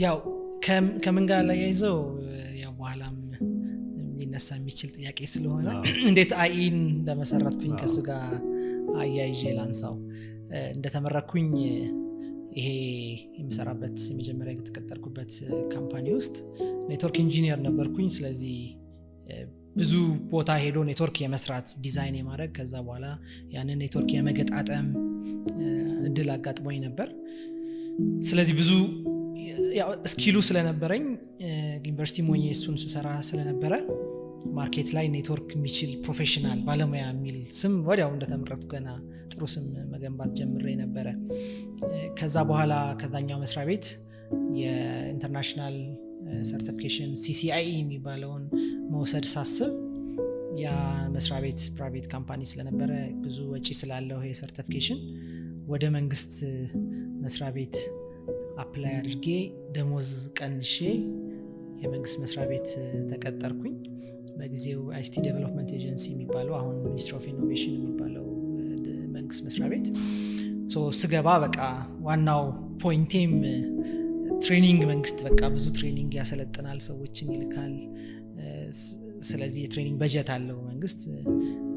ያው ከምን ጋር ላይ ያይዘው ያው በኋላም ሊነሳ የሚችል ጥያቄ ስለሆነ እንዴት አይን እንደመሰረትኩኝ ከሱ ጋር አያይዤ ላንሳው። እንደተመረኩኝ ይሄ የምሰራበት የመጀመሪያ የተቀጠርኩበት ካምፓኒ ውስጥ ኔትወርክ ኢንጂነር ነበርኩኝ። ስለዚህ ብዙ ቦታ ሄዶ ኔትወርክ የመስራት ዲዛይን የማድረግ ከዛ በኋላ ያንን ኔትወርክ የመገጣጠም እድል አጋጥሞኝ ነበር። ስለዚህ ብዙ ያው ስኪሉ ስለነበረኝ ዩኒቨርሲቲ ሞኜ እሱን ስሰራ ስለነበረ ማርኬት ላይ ኔትወርክ የሚችል ፕሮፌሽናል ባለሙያ የሚል ስም ወዲያው እንደተመረጥኩ ገና ጥሩ ስም መገንባት ጀምሬ ነበረ። ከዛ በኋላ ከዛኛው መስሪያ ቤት የኢንተርናሽናል ሰርቲፊኬሽን CCIE የሚባለውን መውሰድ ሳስብ ያ መስሪያ ቤት ፕራይቬት ካምፓኒ ስለነበረ ብዙ ወጪ ስላለው ይሄ ሰርቲፊኬሽን ወደ መንግስት መስሪያ ቤት አፕላይ አድርጌ ደሞዝ ቀንሼ የመንግስት መስሪያ ቤት ተቀጠርኩኝ። በጊዜው ICT ዴቨሎፕመንት ኤጀንሲ የሚባለው አሁን ሚኒስትሪ ኦፍ ኢኖቬሽን የሚባለው መንግስት መስሪያ ቤት ስገባ በቃ ዋናው ፖይንቴም ትሬኒንግ መንግስት በቃ ብዙ ትሬኒንግ ያሰለጥናል፣ ሰዎችን ይልካል። ስለዚህ የትሬኒንግ በጀት አለው መንግስት።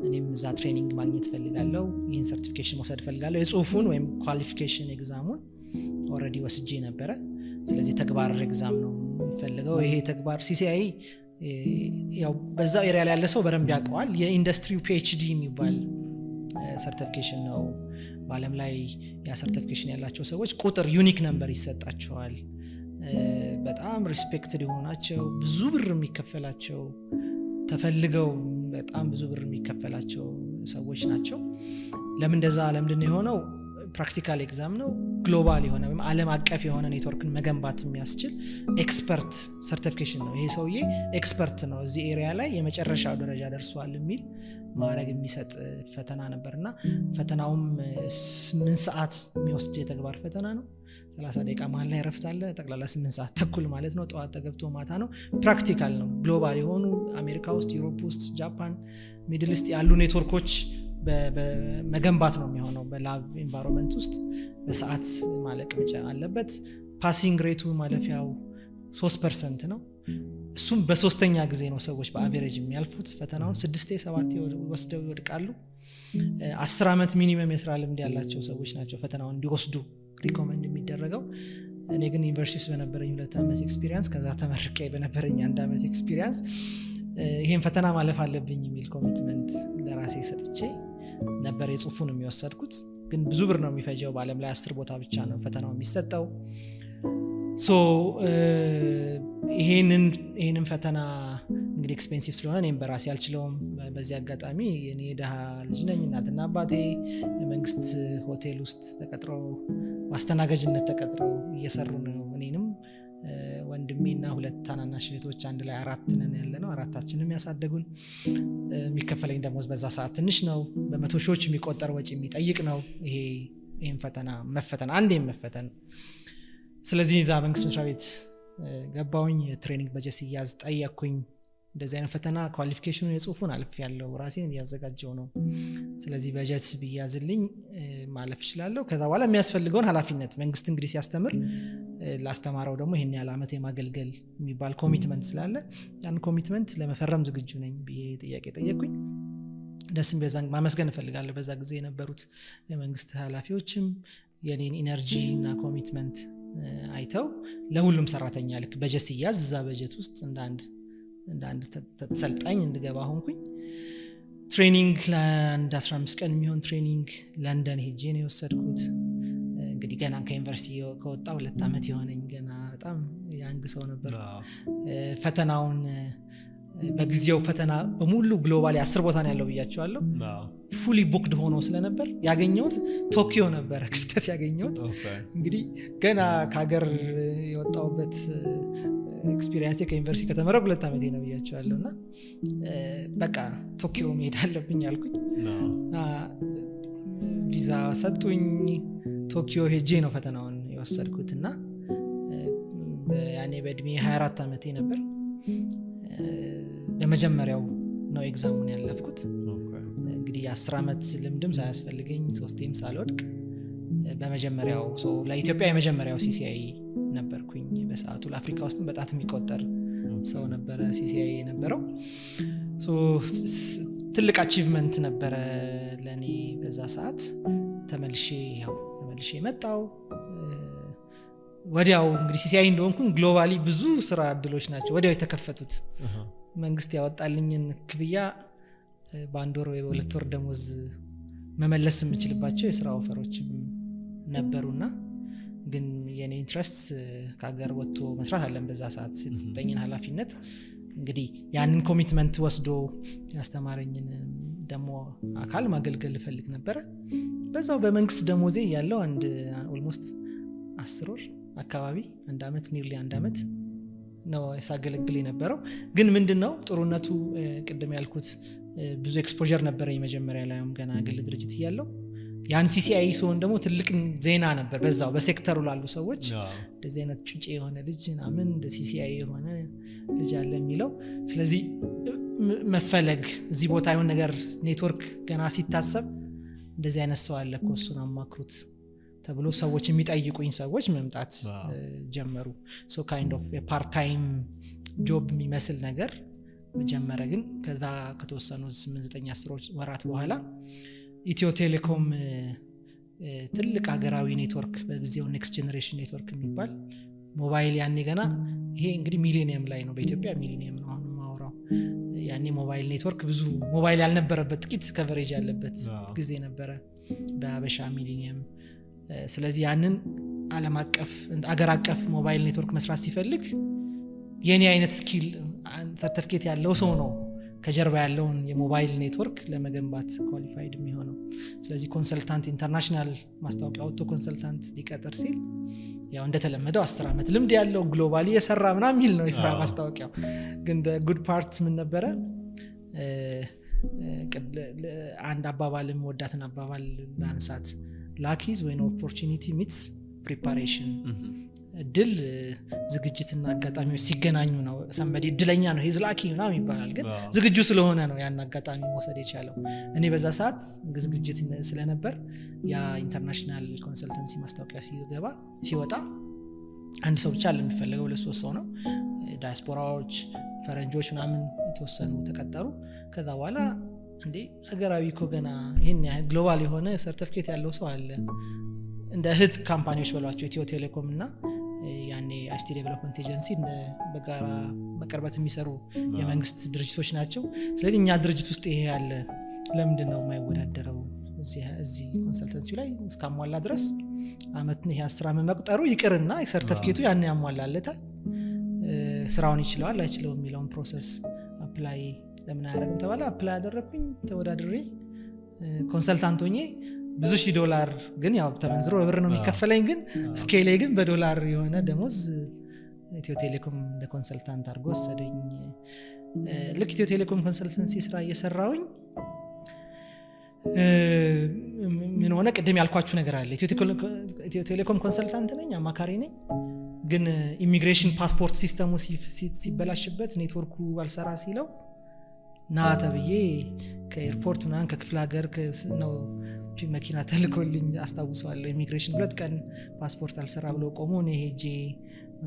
እኔም እዛ ትሬኒንግ ማግኘት ፈልጋለሁ፣ ይህን ሰርቲፊኬሽን መውሰድ ፈልጋለሁ። የጽሁፉን ወይም ኳሊፊኬሽን ኤግዛሙን ኦልሬዲ ወስጄ ነበረ። ስለዚህ ተግባር ኤግዛም ነው የሚፈልገው። ይሄ ተግባር CCIE ያው በዛው ኤሪያ ላይ ያለ ሰው በደንብ ያውቀዋል። የኢንዱስትሪው PhD የሚባል ሰርቲፊኬሽን ነው። በዓለም ላይ ያ ሰርቲፊኬሽን ያላቸው ሰዎች ቁጥር ዩኒክ ነምበር ይሰጣቸዋል። በጣም ሪስፔክትድ የሆኑ ናቸው። ብዙ ብር የሚከፈላቸው ተፈልገው በጣም ብዙ ብር የሚከፈላቸው ሰዎች ናቸው። ለምን እንደዛ ለምንድን ነው የሆነው? ፕራክቲካል ኤግዛም ነው። ግሎባል የሆነ ወይም ዓለም አቀፍ የሆነ ኔትወርክን መገንባት የሚያስችል ኤክስፐርት ሰርቲፊኬሽን ነው። ይሄ ሰውዬ ኤክስፐርት ነው፣ እዚህ ኤሪያ ላይ የመጨረሻው ደረጃ ደርሷል የሚል ማዕረግ የሚሰጥ ፈተና ነበርና ፈተናውም 8 ሰዓት የሚወስድ የተግባር ፈተና ነው። 30 ደቂቃ መሀል ላይ ረፍት አለ። ጠቅላላ 8 ሰዓት ተኩል ማለት ነው። ጠዋት ተገብቶ ማታ ነው። ፕራክቲካል ነው። ግሎባል የሆኑ አሜሪካ ውስጥ፣ ዩሮፕ ውስጥ፣ ጃፓን፣ ሚድል ኢስት ያሉ ኔትወርኮች በመገንባት ነው የሚሆነው። በላብ ኤንቫይሮንመንት ውስጥ በሰዓት ማለቅ አለበት። ፓሲንግ ሬቱ ማለፊያው 3% ነው። እሱም በሶስተኛ ጊዜ ነው ሰዎች በአቬሬጅ የሚያልፉት ፈተናውን። 6-7 ወስደው ይወድቃሉ። 10 ዓመት ሚኒመም የስራ ልምድ ያላቸው ሰዎች ናቸው ፈተናውን እንዲወስዱ ሪኮመንድ የሚደረገው። እኔ ግን ዩኒቨርሲቲ ውስጥ በነበረኝ 2 ዓመት ኤክስፒሪየንስ ከዛ ተመርቄ በነበረኝ 1 ዓመት ኤክስፒሪየንስ ይሄን ፈተና ማለፍ አለብኝ የሚል ኮሚትመንት ለራሴ ሰጥቼ ነበር የጽሁፉን የሚወሰድኩት። ግን ብዙ ብር ነው የሚፈጀው። በዓለም ላይ 10 ቦታ ብቻ ነው ፈተናው የሚሰጠው። ይሄንን ፈተና እንግዲህ ኤክስፔንሲቭ ስለሆነ እኔም በራሴ አልችለውም። በዚህ አጋጣሚ እኔ ደሃ ልጅ ነኝ። እናትና አባቴ የመንግስት ሆቴል ውስጥ ተቀጥረው በአስተናጋጅነት ተቀጥረው እየሰሩ ነው። እኔንም ወንድሜና 2 ታናናሽ እህቶች አንድ ላይ 4 ነን ያለነው። 4ታችንም ያሳደጉን። የሚከፈለኝ ደሞዝ በዛ ሰዓት ትንሽ ነው። በመቶ ሺዎች የሚቆጠር ወጪ የሚጠይቅ ነው ይሄን ፈተና መፈተን፣ አንዴም መፈተን። ስለዚህ እዛ መንግስት መስሪያ ቤት ገባሁኝ። የትሬኒንግ በጀት ሲያዝ ጠየቅኩኝ። እንደዚህ አይነት ፈተና ኳሊፊኬሽኑን የጽሁፉን አልፍ ያለው ራሴን ያዘጋጀው ነው። ስለዚህ በጀት ቢያዝልኝ ማለፍ እችላለሁ። ከዛ በኋላ የሚያስፈልገውን ኃላፊነት መንግስት እንግዲህ ሲያስተምር ላስተማረው ደግሞ ይሄን ያህል ዓመት የማገልገል የሚባል ኮሚትመንት ስላለ ያን ኮሚትመንት ለመፈረም ዝግጁ ነኝ ብዬ ጥያቄ ጠየቅኩኝ። ደስም በዛን ማመስገን እፈልጋለሁ። በዛ ጊዜ የነበሩት የመንግስት ኃላፊዎችም የኔን ኢነርጂ እና ኮሚትመንት አይተው ለሁሉም ሰራተኛ ልክ በጀት ሲያዝ እዛ በጀት ውስጥ እንደ አንድ ተሰልጣኝ እንድገባ ሆንኩኝ። ትሬኒንግ ለአንድ 15 ቀን የሚሆን ትሬኒንግ ለንደን ሄጄ ነው የወሰድኩት። እንግዲህ ገና ከዩኒቨርሲቲ ከወጣ 2 ዓመት የሆነኝ ገና በጣም ያንግ ሰው ነበር። ፈተናውን በጊዜው ፈተና በሙሉ ግሎባሊ 10 ቦታ ነው ያለው ብያቸዋለሁ። ፉሊ ቡክድ ሆኖ ስለነበር ያገኘሁት ቶኪዮ ነበረ ክፍተት ያገኘሁት። እንግዲህ ገና ከሀገር የወጣሁበት ኤክስፒሪየንስ ከዩኒቨርሲቲ ከተመረቁ 2 ዓመቴ ነው ብያቸዋለሁ። እና በቃ ቶኪዮ መሄድ አለብኝ አልኩኝ። ቪዛ ሰጡኝ። ቶኪዮ ሄጄ ነው ፈተናውን የወሰድኩት እና ያኔ በእድሜ 24 ዓመቴ ነበር። በመጀመሪያው ነው ኤግዛሙን ያለፍኩት። እንግዲህ 10 ዓመት ልምድም ሳያስፈልገኝ 3ቴም ሳልወድቅ በመጀመሪያው ለኢትዮጵያ የመጀመሪያው CCI ነበርኩኝ በሰዓቱ ለአፍሪካ ውስጥ በጣም የሚቆጠር ሰው ነበረ CCI የነበረው ትልቅ አቺቭመንት ነበረ ለኔ በዛ ሰዓት ተመልሼ መጣው ወዲያው እንግዲህ CCI እንደሆንኩኝ ግሎባሊ ብዙ ስራ እድሎች ናቸው ወዲያው የተከፈቱት መንግስት ያወጣልኝን ክፍያ በአንድ ወር ወይ በሁለት ወር ደሞዝ መመለስ የምችልባቸው የስራ ኦፈሮችም ነበሩና ግን የኔ ኢንትረስት ከሀገር ወጥቶ መስራት አለን በዛ ሰዓት የተሰጠኝን ኃላፊነት እንግዲህ ያንን ኮሚትመንት ወስዶ ያስተማረኝን ደሞ አካል ማገልገል ፈልግ ነበር በዛው በመንግስት ደሞዜ ያለው አንድ ኦልሞስት 10 ወር አካባቢ አንድ አመት ኒርሊ አንድ አመት ነው ያሳገለግል የነበረው ግን ምንድነው ጥሩነቱ ቅድም ያልኩት ብዙ ኤክስፖዠር ነበረኝ መጀመሪያ ላይም ገና ግል ድርጅት ይያለው ያን CCI ሲሆን ደግሞ ትልቅ ዜና ነበር በዛው በሴክተሩ ላሉ ሰዎች እንደዚህ አይነት ጩጬ የሆነ ልጅ አምን እንደ CCI የሆነ ልጅ አለ የሚለው ስለዚህ መፈለግ እዚህ ቦታ የሆነ ነገር ኔትወርክ ገና ሲታሰብ እንደዚህ አይነት ሰው አለ እኮ እሱን አማክሩት ተብሎ ሰዎች የሚጠይቁኝ ሰዎች መምጣት ጀመሩ ካይንድ ኦፍ ፓርት ታይም ጆብ የሚመስል ነገር መጀመረ ግን ከዛ ከተወሰኑ 8-9 ወራት በኋላ ኢትዮ ቴሌኮም ትልቅ ሀገራዊ ኔትወርክ በጊዜው ኔክስት ጄነሬሽን ኔትወርክ የሚባል ሞባይል ያኔ ገና ይሄ እንግዲህ ሚሊኒየም ላይ ነው በኢትዮጵያ ሚሊኒየም ነው አሁን ማውራው ያኔ ሞባይል ኔትወርክ ብዙ ሞባይል ያልነበረበት ጥቂት ከቨሬጅ ያለበት ጊዜ ነበረ በአበሻ ሚሊኒየም ስለዚህ ያንን ዓለም አቀፍ አገር አቀፍ ሞባይል ኔትወርክ መስራት ሲፈልግ የኔ አይነት ስኪል ሰርቲፊኬት ያለው ሰው ነው ከጀርባ ያለውን የሞባይል ኔትወርክ ለመገንባት ኳሊፋይድ የሚሆነው ስለዚህ ኮንሰልታንት ኢንተርናሽናል ማስታወቂያ አውቶ ኮንሰልታንት ሊቀጥር ሲል ያው እንደተለመደው 10 አመት ልምድ ያለው ግሎባሊ የሰራ ምናምን የሚል ነው የስራ ማስታወቂያው ግን the good part ምን ነበረ አንድ አባባልም ወዳትን አባባል ላንሳት luck is when opportunity meets preparation ድል ዝግጅትና አጋጣሚዎች ሲገናኙ ነው ሰንበዲ ድለኛ ነው ሂዝ ላኪ ነው ይባላል ግን ዝግጁ ስለሆነ ነው ያን አጋጣሚ መውሰድ የቻለው እኔ በዛ ሰዓት ዝግጅት ስለነበር ያ ኢንተርናሽናል ኮንሰልተንሲ ማስታወቂያ ሲወጣ አንድ ሰው ብቻ ለሚፈልገው ለሶስት ሰው ነው ዳያስፖራዎች ፈረንጆች ምናምን የተወሰኑ ተቀጠሩ ከዛ በኋላ እንዴ ሀገራዊ ኮገና ይሄን ግሎባል የሆነ ሰርቲፊኬት ያለው ሰው አለ እንደ እህት ካምፓኒዎች በሏቸው ኢትዮ ቴሌኮም እና ያኔ ICT ዴቨሎፕመንት ኤጀንሲ በጋራ በቅርበት የሚሰሩ የመንግስት ድርጅቶች ናቸው ስለዚህ እኛ ድርጅት ውስጥ ይሄ ያለ ለምንድነው የማይወዳደረው እዚህ ኮንሰልተንሲ ላይ እስካሟላ ድረስ አመት ነው 10 አመት መቁጠሩ ይቅርና ሰርቲፊኬቱ ያን ያሟላለታል ስራውን ይችላል አይችልም የሚለውን ፕሮሰስ አፕላይ ለምን አያደርግም ተባለ አፕላይ አደረኩኝ ተወዳድሬ ኮንሰልታንት ሆኜ ብዙ ሺህ ዶላር ግን ያው ተመንዝሮ ብር ነው የሚከፈለኝ ግን ስኬሌ ግን በዶላር የሆነ ደሞዝ ኢትዮ ቴሌኮም እንደ ኮንሰልታንት አድርጎ ወሰደኝ ልክ ኢትዮ ቴሌኮም ኮንሰልተንሲ ስራ እየሰራሁኝ ምን ሆነ ቅድም ያልኳችሁ ነገር አለ ኢትዮ ቴሌኮም ኮንሰልታንት ነኝ አማካሪ ነኝ ግን ኢሚግሬሽን ፓስፖርት ሲስተሙ ሲበላሽበት ኔትወርኩ አልሰራ ሲለው ና ተብዬ ከኤርፖርት ምናምን ከክፍለ ሀገር ነው መኪና ተልኮልኝ አስታውሰዋለሁ ኢሚግሬሽን 2 ቀን ፓስፖርት አልሰራ ብሎ ቆሞ ነው ሄጄ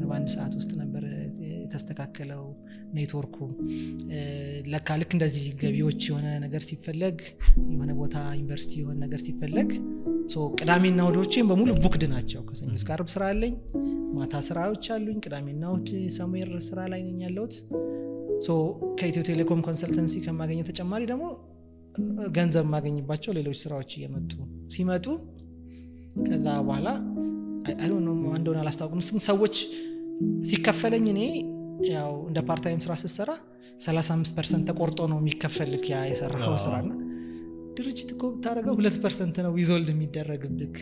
በአንድ ሰዓት ውስጥ ነበር የተስተካከለው ኔትወርኩ ለካ ልክ እንደዚህ ገቢዎች የሆነ ነገር ሲፈለግ የሆነ ቦታ ዩኒቨርሲቲ የሆነ ነገር ሲፈለግ ቅዳሜና እሁዶቼም በሙሉ ቡክድ ናቸው ከሰኞ እስከ ዓርብ ስራ አለኝ ማታ ስራዎች አሉኝ ቅዳሜና እሁድ ሰሙዌር ስራ ላይ ነኝ ያለሁት ከኢትዮ ቴሌኮም ኮንሰልተንሲ ከማገኘው ተጨማሪ ደግሞ ገንዘብ ማገኝባቸው ሌሎች ስራዎች ሲመጡ ከዛ በኋላ I don't know እንደሆነ አላስታውቅም ሰዎች ሲከፈለኝ እኔ ያው እንደ ፓርት ታይም ስራ ስሰራ 35% ተቆርጦ ነው የሚከፈልክ ያ የሰራው ስራና ድርጅት እኮ ብታረጋው 2% ነው ዊዞልድ የሚደረግብክ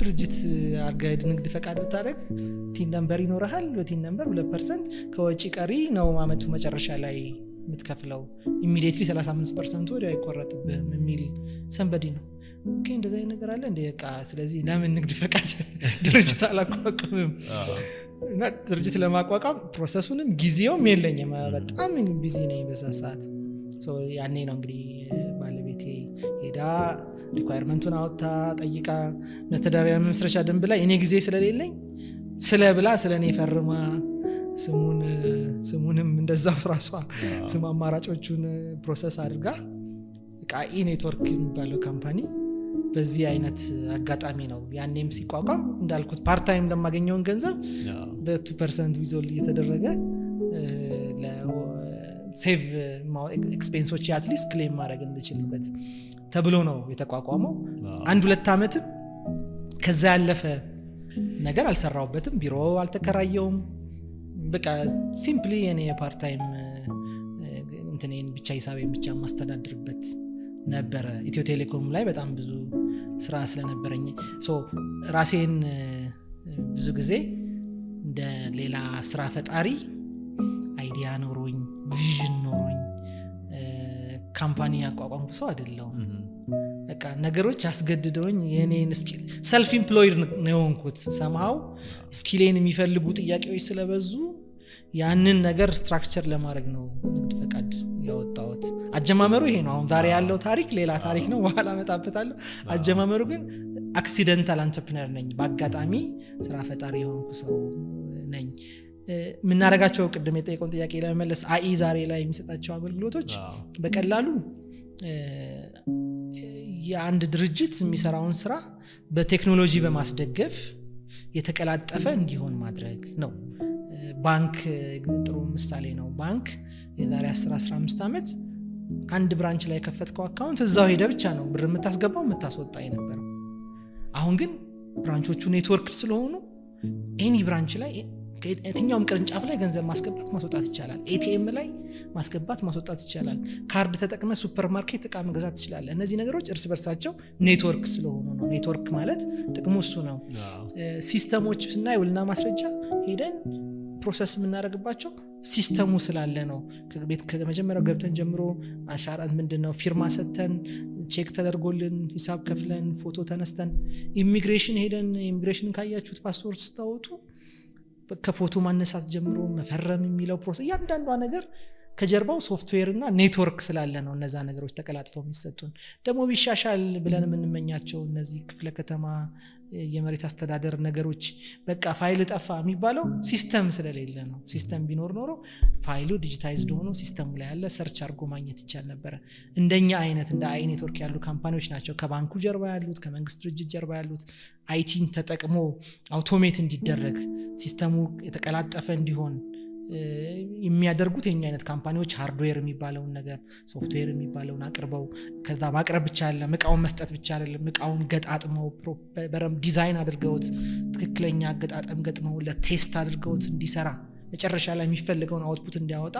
ድርጅት አርጋድ ንግድ ፈቃድ ብታረግ ቲን ነምበር ይኖርሃል በቲን ነምበር 2% ከወጪ ቀሪ ነው አመቱ መጨረሻ ላይ የምትከፍለው ኢሚዲየትሊ 35% ወዲያው አይቆረጥብህም የሚል ሰንበዲ ነው ኦኬ እንደዛ ነገር አለ እንደ በቃ ስለዚህ ለምን ንግድ ፈቃድ ድርጅት አላቋቋምም እና ድርጅት ለማቋቋም ፕሮሰሱንም ጊዜውም የለኝም በጣም ቢዚ ነኝ በዛ ሰዓት ያኔ ነው እንግዲህ ባለቤቴ ሄዳ ሪኳየርመንቱን አውጥታ ጠይቃ መተዳደሪያ መመስረቻ ደንብ ላይ እኔ ጊዜ ስለሌለኝ ስለብላ ስለኔ ፈርማ ስሙንም እንደዛው ፍራሷ ስም አማራጮቹን ፕሮሰስ አድርጋ ቃኢ ኔትወርክ የሚባለው ካምፓኒ በዚህ አይነት አጋጣሚ ነው ያኔም ሲቋቋም እንዳልኩት ፓርት ታይም ለማገኘውን ገንዘብ በ2% ዊዞል እየተደረገ ለሴቭ ኤክስፔንሶች አትሊስት ክሌም ማድረግ እንችልበት ተብሎ ነው የተቋቋመው 1-2 አመትም ከዛ ያለፈ ነገር አልሰራውበትም ቢሮ አልተከራየውም በቃ ሲምፕሊ እኔ የፓርት ታይም እንትኔን ብቻ ሂሳቤን ብቻ ማስተዳድርበት ነበረ ኢትዮ ቴሌኮም ላይ በጣም ብዙ ስራ ስለነበረኝ ራሴን ብዙ ጊዜ እንደ ሌላ ስራ ፈጣሪ አይዲያ ኖሮኝ ቪዥን ኖሮኝ ካምፓኒ ያቋቋምኩ ሰው አይደለሁም በቃ ነገሮች አስገድደውኝ የኔን ስኪል ሰልፍ ኢምፕሎይድ ነው ሆንኩት somehow ስኪሌን የሚፈልጉ ጥያቄዎች ስለበዙ ያንን ነገር ስትራክቸር ለማድረግ ነው ንግድ ፈቃድ ያወጣሁት አጀማመሩ ይሄ ነው አሁን ዛሬ ያለው ታሪክ ሌላ ታሪክ ነው በኋላ መጣበታለሁ አጀማመሩ ግን አክሲደንታል አንትረፕረነር ነኝ በአጋጣሚ ስራ ፈጣሪ የሆንኩ ሰው ነኝ ምናረጋቸው ቅድም የጠየቀውን ጥያቄ ለመመለስ አይ ዛሬ ላይ የሚሰጣቸው አገልግሎቶች በቀላሉ የአንድ ድርጅት የሚሰራውን ስራ በቴክኖሎጂ በማስደገፍ የተቀላጠፈ እንዲሆን ማድረግ ነው ባንክ ጥሩ ምሳሌ ነው ባንክ የዛሬ 10-15 አመት አንድ ብራንች ላይ ከፈትከው አካውንት እዛው ሄደ ብቻ ነው ብር የምታስገባው የምታስወጣ የነበረው አሁን ግን ብራንቾቹ ኔትወርክ ስለሆኑ ኤኒ ብራንች ላይ የትኛውም ቅርንጫፍ ላይ ገንዘብ ማስገባት ማስወጣት ይቻላል ኤቲኤም ላይ ማስገባት ማስወጣት ይቻላል ካርድ ተጠቅመህ ሱፐርማርኬት ዕቃ መግዛት ትችላለህ እነዚህ ነገሮች እርስ በርሳቸው ኔትወርክ ስለሆኑ ነው ኔትወርክ ማለት ጥቅሙ እሱ ነው ሲስተሞች ስናይ ውልና ማስረጃ ሄደን ፕሮሰስ የምናደርግባቸው ሲስተሙ ስላለ ነው ከመጀመሪያው ገብተን ጀምሮ አሻራን ምንድነው ፊርማ ሰተን ቼክ ተደርጎልን ሂሳብ ከፍለን ፎቶ ተነስተን ኢሚግሬሽን ሄደን ኢሚግሬሽን ካያችሁት ፓስፖርት ስታወጡ ከፎቶ ማነሳት ጀምሮ መፈረም የሚለው ፕሮሰስ ያንዳንዷ ነገር ከጀርባው ሶፍትዌር እና ኔትወርክ ስላለ ነው እነዛ ነገሮች ተቀላጥፈው የሚሰጡን ደግሞ ቢሻሻል ብለን የምንመኛቸው እነዚህ ክፍለ ከተማ የመሬት አስተዳደር ነገሮች በቃ ፋይል ጠፋ የሚባለው ሲስተም ስለሌለ ነው ሲስተም ቢኖር ኖሮ ፋይሉ ዲጂታይዝድ ሆኖ ሲስተሙ ላይ ያለ ሰርች አድርጎ ማግኘት ይቻል ነበር እንደኛ አይነት እንደ አይ ኔትወርክ ያሉ ካምፓኒዎች ናቸው ከባንኩ ጀርባ ያሉት ከመንግስት ድርጅት ጀርባ ያሉት አይቲን ተጠቅሞ አውቶሜት እንዲደረግ ሲስተሙ የተቀላጠፈ እንዲሆን የሚያደርጉት የኛ አይነት ካምፓኒዎች ሃርድዌር የሚባለውን ነገር ሶፍትዌር የሚባለውን አቅርበው ከዛ ማቅረብ ብቻ አይደለም ዕቃውን መስጠት ብቻ አይደለም ዕቃውን ገጣጥመው በረም ዲዛይን አድርገውት ትክክለኛ አገጣጠም ገጥመው ለቴስት አድርገውት እንዲሰራ መጨረሻ ላይ የሚፈልገውን አውትፑት እንዲያወጣ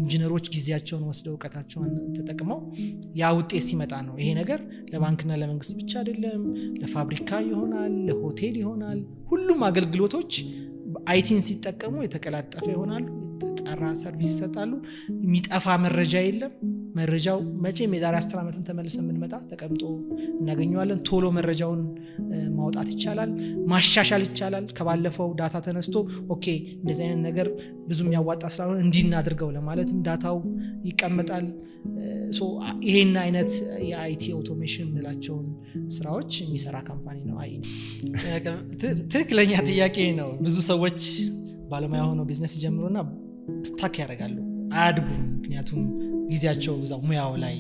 ኢንጂነሮች ጊዜያቸውን ወስደው ዕውቀታቸውን ተጠቅመው ያ ውጤት ሲመጣ ነው ይሄ ነገር ለባንክና ለመንግስት ብቻ አይደለም ለፋብሪካ ይሆናል ለሆቴል ይሆናል ሁሉም አገልግሎቶች አይቲን ሲጠቀሙ የተቀላጠፈ ይሆናሉ ጠራ ሰርቪስ ይሰጣሉ የሚጠፋ መረጃ የለም መረጃው መቼም የዛሬ 10 አመትን ተመልሰን የምንመጣ ተቀምጦ እናገኘዋለን ቶሎ መረጃውን ማውጣት ይቻላል ማሻሻል ይቻላል ከባለፈው ዳታ ተነስቶ ኦኬ እንደዚህ አይነት ነገር ብዙም ያዋጣ ስላልሆነ እንዲናድርገው ለማለትም ዳታው ይቀመጣል ይሄን አይነት የአይቲ አውቶሜሽን እንላቸውን ስራዎች የሚሰራ ካምፓኒ ነው አይ ትክክለኛ ጥያቄ ነው ብዙ ሰዎች ባለሙያ ሆነው ቢዝነስ ይጀምሩና ስታክ ያደርጋሉ አያድጉም ምክንያቱም ጊዜያቸው እዛው ሙያው ላይ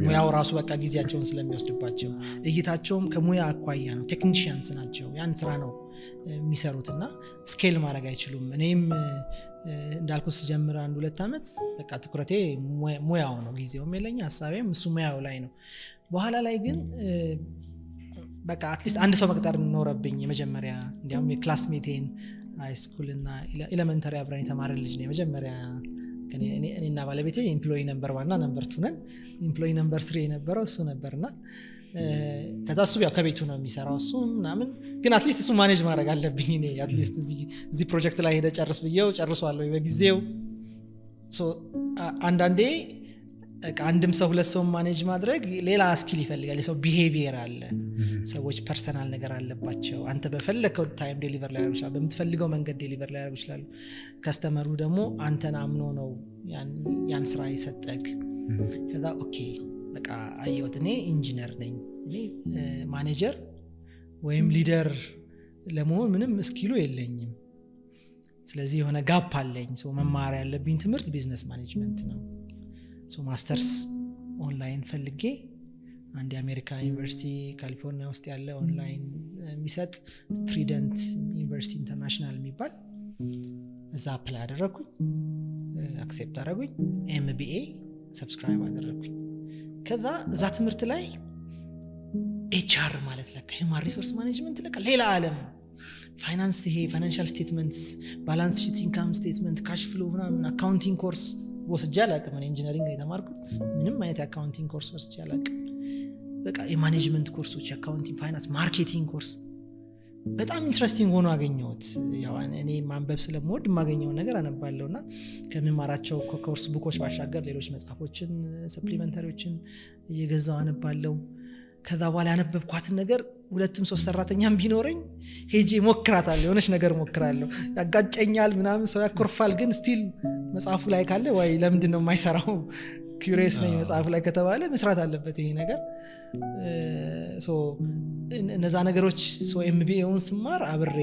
ሙያው ራሱ በቃ ጊዜያቸውን ስለሚወስድባቸው እይታቸውም ከሙያ አኳያ ነው ቴክኒሺያንስ ናቸው ያን ስራ ነው የሚሰሩትና ስኬል ማድረግ አይችሉም እኔም እንዳልኩት ሲጀምር 1-2 አመት በቃ ትኩረቴ ሙያው ነው ጊዜውም የለኝ ሐሳቤም እሱ ሙያው ላይ ነው በኋላ ላይ ግን በቃ አትሊስት አንድ ሰው መቅጠር ኖረብኝ የመጀመሪያ እንዲያውም የክላስሜቴን ሃይስኩል እና ኤሌመንተሪ አብረን የተማረ ልጅ ነው የመጀመሪያ እኔና ባለቤቴ ኤምፕሎይ ነምበር 1 እና ነምበር 2 ነን ኤምፕሎይ ነምበር 3 የነበረው እሱ ነበርና ከዛ እሱ ያው ከቤቱ ነው የሚሰራው እሱ ምናምን ግን አትሊስት እሱ ማኔጅ ማድረግ አለብኝ እኔ አትሊስት እዚህ ፕሮጀክት ላይ ሄደ ጨርስ ብየው ጨርሷለሁ በጊዜው አንዳንዴ አንድም ሰው ሁለት ሰው ማኔጅ ማድረግ ሌላ ስኪል ይፈልጋል የሰው ቢሄቪየር አለ ሰዎች ፐርሰናል ነገር አለባቸው አንተ በፈለከው ታይም ዴሊቨር ላይ ያርጉሻል በምትፈልገው መንገድ ዴሊቨር ላይ ያርጉሻል ከስተመሩ ደግሞ አንተን አምኖ ነው ያን ስራ ይሰጠክ ከዛ ኦኬ በቃ አየሁት እኔ ኢንጂነር ነኝ እኔ ማኔጀር ወይም ሊደር ለመሆን ምንም ስኪሉ የለኝም ስለዚህ የሆነ ጋፕ አለኝ መማር ያለብኝ ትምህርት ቢዝነስ ማኔጅመንት ነው ማስተርስ ኦንላይን ፈልጌ አንድ የአሜሪካ ዩኒቨርሲቲ ካሊፎርኒያ ውስጥ ያለ ኦንላይን የሚሰጥ ትሪደንት ዩኒቨርሲቲ ኢንተርናሽናል የሚባል እዛ አፕላይ አደረኩኝ አክሴፕት አደረጉኝ ኤምቢኤ ሰብስክራይብ አደረኩኝ ከዛ እዛ ትምህርት ላይ ኤችአር ማለት ለካ ሂውማን ሪሶርስ ማኔጅመንት ለካ ሌላ ዓለም ፋይናንስ ይሄ ፋይናንሻል ስቴትመንትስ ባላንስ ሺት ኢንካም ስቴትመንት ካሽ ፍሎ ምናምን አካውንቲንግ ኮርስ ወስጄ አላውቅም እኔ ኢንጂነሪንግ ነው የተማርኩት ምንም አይነት አካውንቲንግ ኮርስ ወስጄ አላውቅም በቃ የማኔጅመንት ኮርሶች አካውንቲንግ ፋይናንስ ማርኬቲንግ ኮርስ በጣም ኢንትረስቲንግ ሆኖ አገኘሁት ያው እኔ ማንበብ ስለምወድ ማገኘው ነገር አነባለሁና ከመማራቸው ኮርስ ቡኮች ባሻገር ሌሎች መጽሐፎችን ሰፕሊመንታሪዎችን እየገዛው አነባለሁ ከዛ በኋላ ያነበብኳትን ነገር 2-3 ሰራተኛም ቢኖረኝ ሄጄ ሞክራታለሁ የሆነች ነገር ሞክራለሁ ያጋጨኛል ምናምን ሰው ያኮርፋል ግን ስቲል መጽሐፉ ላይ ካለ ወይ ለምንድን ነው የማይሰራው ኩሪየስ ነኝ መጽሐፉ ላይ ከተባለ መስራት አለበት ይሄ ነገር እነዛ ነገሮች ኤምቢኤውን ስማር አብሬ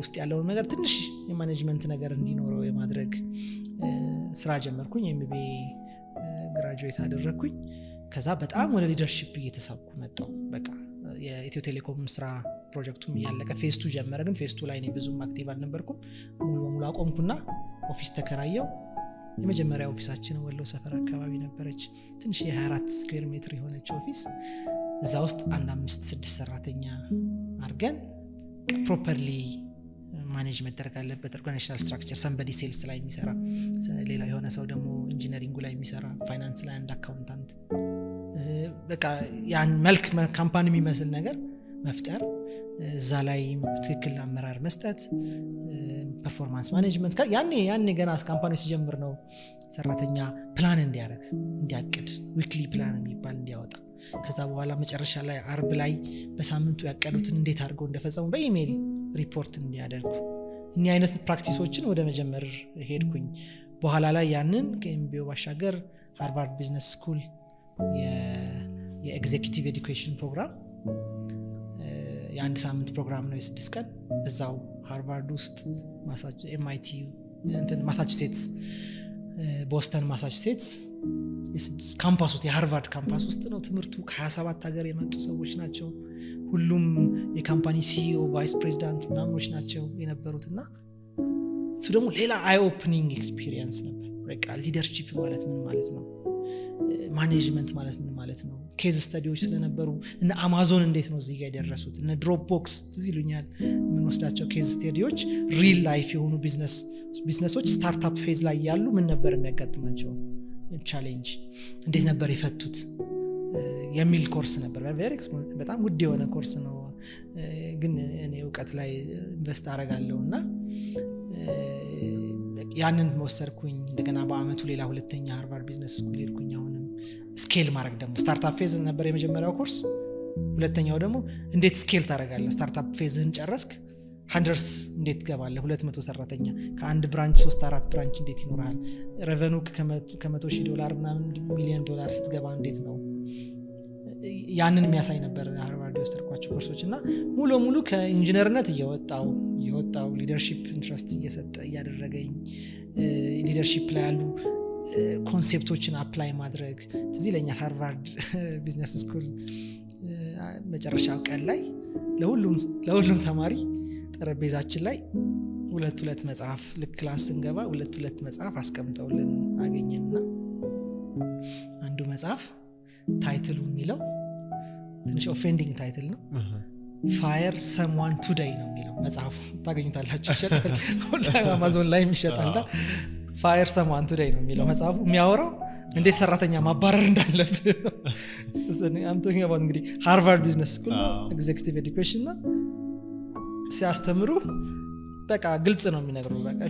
ውስጥ ያለውን ነገር ትንሽ የማኔጅመንት ነገር እንዲኖረው የማድረግ ስራ ጀመርኩኝ ኤምቢኤ ግራጁዌት አደረኩኝ ከዛ በጣም ወደ ሊደርሺፕ እየተሳብኩ መጣሁ በቃ የኢትዮ ቴሌኮም ስራ ፕሮጀክቱም ያለቀ ፌዝ 2 ጀመረ ግን ፌዝ 2 ላይ ነው ብዙም አክቲቭ አልነበርኩም ሙሉ በሙሉ አቆምኩና ኦፊስ ተከራየው የመጀመሪያ ኦፊሳችን ወሎ ሰፈር አካባቢ ነበረች ትንሽ የ24 ስኩዌር ሜትር የሆነች ኦፊስ እዛ ውስጥ 5-6 ሰራተኛ አርገን ፕሮፐርሊ ማኔጅ መደረግ አለበት ኦርጋናይዜሽናል ስትራክቸር ሰምበዲ ሴልስ ላይ የሚሰራ ሌላ የሆነ ሰው ደግሞ ኢንጂነሪንግ ላይ የሚሰራ ፋይናንስ ላይ አንድ አካውንታንት በቃ ያን መልክ ካምፓኒ የሚመስል ነገር መፍጠር እዛ ላይ ትክክል አመራር መስጠት ፐርፎርማንስ ማኔጅመንት ያኔ ገና ካምፓኒው ሲጀምር ነው ሰራተኛ ፕላን እንዲያቅድ ዊክሊ ፕላን የሚባል እንዲያወጣ ከዛ በኋላ መጨረሻ ላይ አርብ ላይ በሳምንቱ ያቀዱትን እንዴት አድርገው እንደፈጸሙ በኢሜል ሪፖርት እንዲያደርጉ እኛ አይነት ፕራክቲሶችን ወደ መጀመር ሄድኩኝ በኋላ ላይ ያንን ከኤምቢኤ ባሻገር ሃርቫርድ ቢዝነስ ስኩል የኤግዜኪቲቭ ኤዱኬሽን ፕሮግራም የአንድ ሳምንት ፕሮግራም ነው የ6 ቀን እዛው ሃርቫርድ ውስጥ ኤምአይቲ ማሳቹሴትስ ቦስተን ማሳቹሴትስ ካምፓስ ውስጥ የሃርቫርድ ካምፓስ ውስጥ ነው ትምህርቱ ከ27 ሀገር የመጡ ሰዎች ናቸው ሁሉም የካምፓኒ ሲኢኦ ቫይስ ፕሬዚዳንት ምናምኖች ናቸው የነበሩትና እሱ ደግሞ ሌላ አይ ኦፕኒንግ ኤክስፒሪየንስ ነበር በቃ ሊደርሺፕ ማለት ምን ማለት ነው ማኔጅመንት ማለት ምን ማለት ነው ኬዝ ስተዲዎች ስለነበሩ እና አማዞን እንዴት ነው እዚህ ጋር የደረሱት እና ድሮፕቦክስ ትዝ ይሉኛል ምን ወስዳቸው ኬዝ ስተዲዎች ሪል ላይፍ የሆኑ ቢዝነሶች ስታርታፕ ፌዝ ላይ ያሉ ምን ነበር የሚያጋጥማቸው ቻሌንጅ እንዴት ነበር የፈቱት የሚል ኮርስ ነበር በጣም ውድ የሆነ ኮርስ ነው ግን እኔ እውቀት ላይ ኢንቨስት አደርጋለሁና ያንን ወሰድኩኝ እንደገና በአመቱ ሌላ ሁለተኛ ሃርቫርድ ቢዝነስ ስኩል ሄድኩኝ አሁንም ስኬል ማድረግ ደግሞ ስታርታፕ ፌዝ ነበር የመጀመሪያው ኮርስ ሁለተኛው ደግሞ እንዴት ስኬል ታደርጋለህ ስታርታፕ ፌዝህን ጨረስክ ሃንድረስ እንዴት ትገባለህ 200 ሰራተኛ ከአንድ ብራንች 3-4 ብራንች እንዴት ይኖርሃል ሬቨኑ $100,000 ምናምን $1 ሚሊዮን ስትገባ እንዴት ነው ያንን የሚያሳይ ነበር ሃርቫርድ የወሰድኳቸው ኮርሶች እና ሙሉ ከኢንጂነርነት እየወጣው ሊደርሺፕ ኢንትረስት እየሰጠ እያደረገኝ ሊደርሺፕ ላይ ያሉ ኮንሴፕቶችን አፕላይ ማድረግ ትዝ ይለኛል ሃርቫርድ ቢዝነስ ስኩል መጨረሻው ቀን ላይ ለሁሉም ተማሪ ጠረጴዛችን ላይ ሁለት መጽሐፍ ልክ ክላስ እንገባ ሁለት መጽሐፍ አስቀምጠውልን አገኘንና አንዱ መጽሐፍ ታይትሉ የሚለው ትንሽ ኦፌንዲንግ ታይትል ነው ፋየር ሰምዋን ቱዴይ ነው የሚለው መጽሐፉ ታገኙታላችሁ ይሸጣል አማዞን ላይ ይሸጣል ፋየር ሰምዋን ቱዴይ ነው የሚለው መጽሐፉ የሚያወራው እንዴት ሰራተኛ ማባረር እንዳለብህ I'm talking about እንግዲህ ሃርቫርድ ቢዝነስ ስኩል ኤግዜኪቲቭ ኤዱኬሽን ነው ሲያስተምሩ በቃ ግልጽ ነው የሚነግሩ በቃ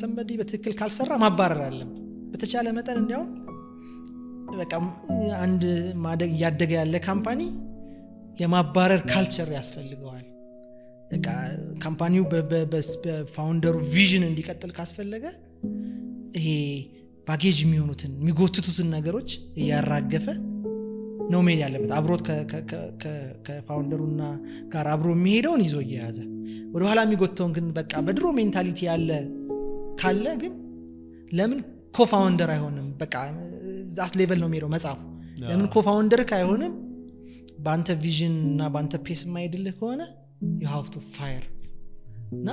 ሰምበዲ በትክክል ካልሰራ ማባረር አለበት በተቻለ መጠን እንዲያው በቃ አንድ ማደግ ያደገ ያለ ካምፓኒ የማባረር ካልቸር ያስፈልገዋል በቃ ካምፓኒው በፋውንደሩ ቪዥን እንዲቀጥል ካስፈለገ ይሄ ባጌጅ የሚሆኑትን የሚጎትቱትን ነገሮች እያራገፈ ነው መሄድ ያለበት አብሮት ከፋውንደሩና ጋር አብሮ የሚሄደውን ይዞ እየያዘ ወደ ኋላ የሚጎተውን ግን በቃ በድሮ ሜንታሊቲ ያለ ካለ ግን ለምን ኮፋውንደር አይሆንም? በቃ ዛት ሌቨል ነው የሚሄደው መጽሐፉ። ለምን ኮፋውንደር አይሆንም? በአንተ ቪዥን እና በአንተ ፔስ የማይድልህ ከሆነ you have to fire እና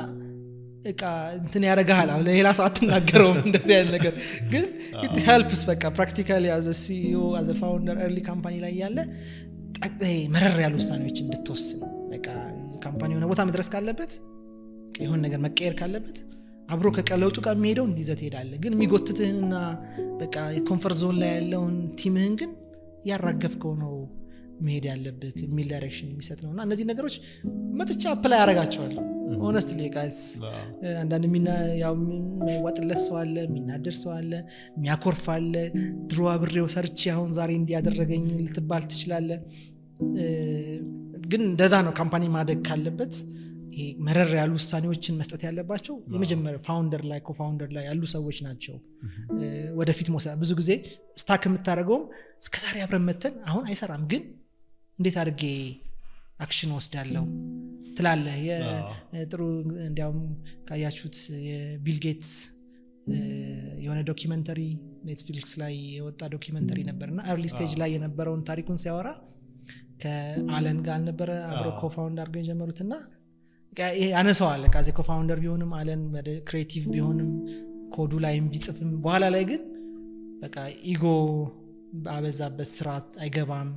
እቃ እንትን ያደርጋል። ሌላ ሰው አትናገረውም እንደዚህ አይነት ነገር ግን it helps በቃ practically as a CEO as a founder early company ላይ ያለ መረር ያሉ ውሳኔዎች እንድትወስን በቃ ካምፓኒው የሆነ ቦታ መድረስ ካለበት የሆነ ነገር መቀየር ካለበት አብሮ ከቀለውጡ ጋር የሚሄደው እንዲዘት ሄዳለ። ግን የሚጎትትህንና በቃ ኮንፈርት ዞን ላይ ያለውን ቲምህን ግን ያራገፍከው ነው መሄድ ያለብህ የሚል ዳይሬክሽን የሚሰጥ ነውና እነዚህ ነገሮች መጥቻ አፕላይ ያደርጋቸዋለሁ honestly guys አንዳንድ ያው የሚዋጥለት ሰው አለ፣ የሚናደር ሰው አለ፣ የሚያኮርፍ አለ። ድሮ አብሬው ሰርቼ አሁን ዛሬ እንዲያደረገኝ ልትባል ትችላለህ። ግን እንደዛ ነው ካምፓኒ ማደግ ካለበት ይሄ መረር ያሉ ውሳኔዎችን መስጠት ያለባቸው የመጀመሪያ ፋውንደር ላይ ኮፋውንደር ላይ ያሉ ሰዎች ናቸው። ወደፊት መውሰድ ብዙ ጊዜ ስታክ የምታደርገውም እስከዛሬ አብረን መተን አሁን አይሰራም ግን እንዴት አድርጌ አክሽን ወስዳለሁ ትላለህ። የጥሩ እንዲያውም ካያችሁት የቢል ጌትስ የሆነ ዶኪመንተሪ ኔትፍሊክስ ላይ የወጣ ዶኪመንተሪ ነበርና ኤርሊ ስቴጅ ላይ የነበረውን ታሪኩን ሲያወራ ከአለን ጋር ነበረ አብረው ኮፋውንደር አድርገው የጀመሩትና ያነሳዋል። ካዜ ኮፋውንደር ቢሆንም አለን ወደ ክሬቲቭ ቢሆንም ኮዱ ላይም ቢጽፍም በኋላ ላይ ግን በቃ ኢጎ አበዛበት ስራ አይገባም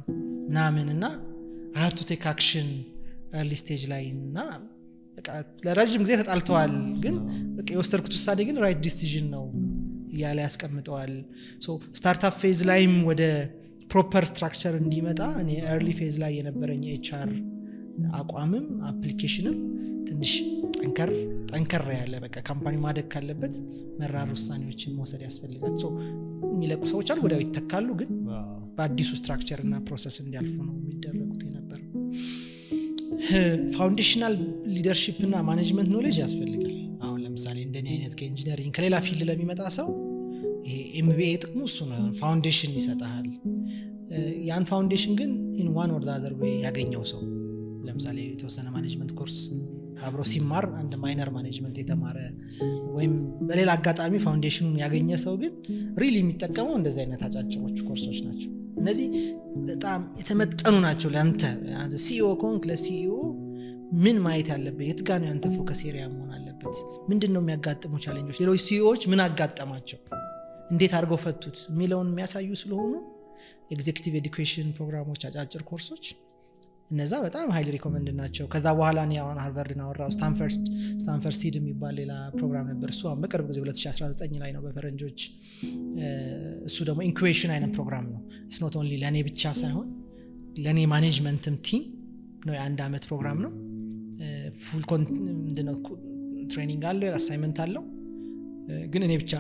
ምናምንና I have to take action early stage ላይ እና በቃ ለረጅም ጊዜ ተጣልተዋል። ግን በቃ የወሰድኩት ውሳኔ ግን ራይት ዲሲዥን ነው እያለ ያስቀምጠዋል። ሶ ስታርታፕ ፌዝ ላይም ወደ ፕሮፐር ስትራክቸር እንዲመጣ እኔ ኤርሊ ፌዝ ላይ የነበረኝ ኤችአር አቋምም አፕሊኬሽንም ትንሽ ጠንከር ያለ በቃ ካምፓኒ ማደግ ካለበት መራር ውሳኔዎችን መውሰድ ያስፈልጋል። ሶ የሚለቁ ሰዎች አሉ ወዲያው ይተካሉ፣ ግን በአዲሱ ስትራክቸር እና ፕሮሰስ እንዲያልፉ ነው የሚደረጉት የነበር። ፋውንዴሽናል ሊደርሺፕ እና ማኔጅመንት ኖሌጅ ያስፈልጋል። አሁን ለምሳሌ እንደኔ አይነት ከኢንጂነሪንግ ከሌላ ፊልድ ለሚመጣ ሰው ይሄ ኤምቢኤ ጥቅሙ እሱ ነው፣ ፋውንዴሽን ይሰጣል። ያን ፋውንዴሽን ግን ኢን ዋን ኦር ዘ አዘር ዌይ ያገኘው ሰው ለምሳሌ የተወሰነ ማኔጅመንት ኮርስ አብሮ ሲማር አንድ ማይነር ማኔጅመንት የተማረ ወይም በሌላ አጋጣሚ ፋውንዴሽኑን ያገኘ ሰው ግን ሪሊ የሚጠቀመው እንደዚህ አይነት አጫጭሮች ኮርሶች ናቸው። እነዚህ በጣም የተመጠኑ ናቸው ለአንተ ሲኢኦ ኮንክ ለሲኢኦ ምን ማየት ያለበት የት ጋር ነው ያንተ ፎከስ ኤሪያ መሆን አለበት፣ ምንድነው የሚያጋጥሙ ቻሌንጆች፣ ሌሎች ሲኢኦዎች ምን አጋጠማቸው፣ እንዴት አድርገው ፈቱት የሚለውን የሚያሳዩ ስለሆኑ ኤግዜኪቲቭ ኤዱኬሽን ፕሮግራሞች አጫጭር ኮርሶች እነዛ በጣም ሃይሊ ሪኮመንድ ናቸው። ከዛ በኋላ ነው አሁን ሃርቫርድን አወራው ስታንፈርድ ሲድ የሚባል ሌላ ፕሮግራም ነበር። እሱ አሁን በቅርብ ጊዜ 2019 ላይ ነው በፈረንጆች። እሱ ደግሞ ኢንኩቤሽን አይነት ፕሮግራም ነው። ኢትስ ኖት ኦንሊ ለኔ ብቻ ሳይሆን ለኔ ማኔጅመንትም ቲም ነው። የአንድ አመት ፕሮግራም ነው። ፉል ምንድነው ትሬኒንግ አለው፣ አሳይመንት አለው። ግን እኔ ብቻ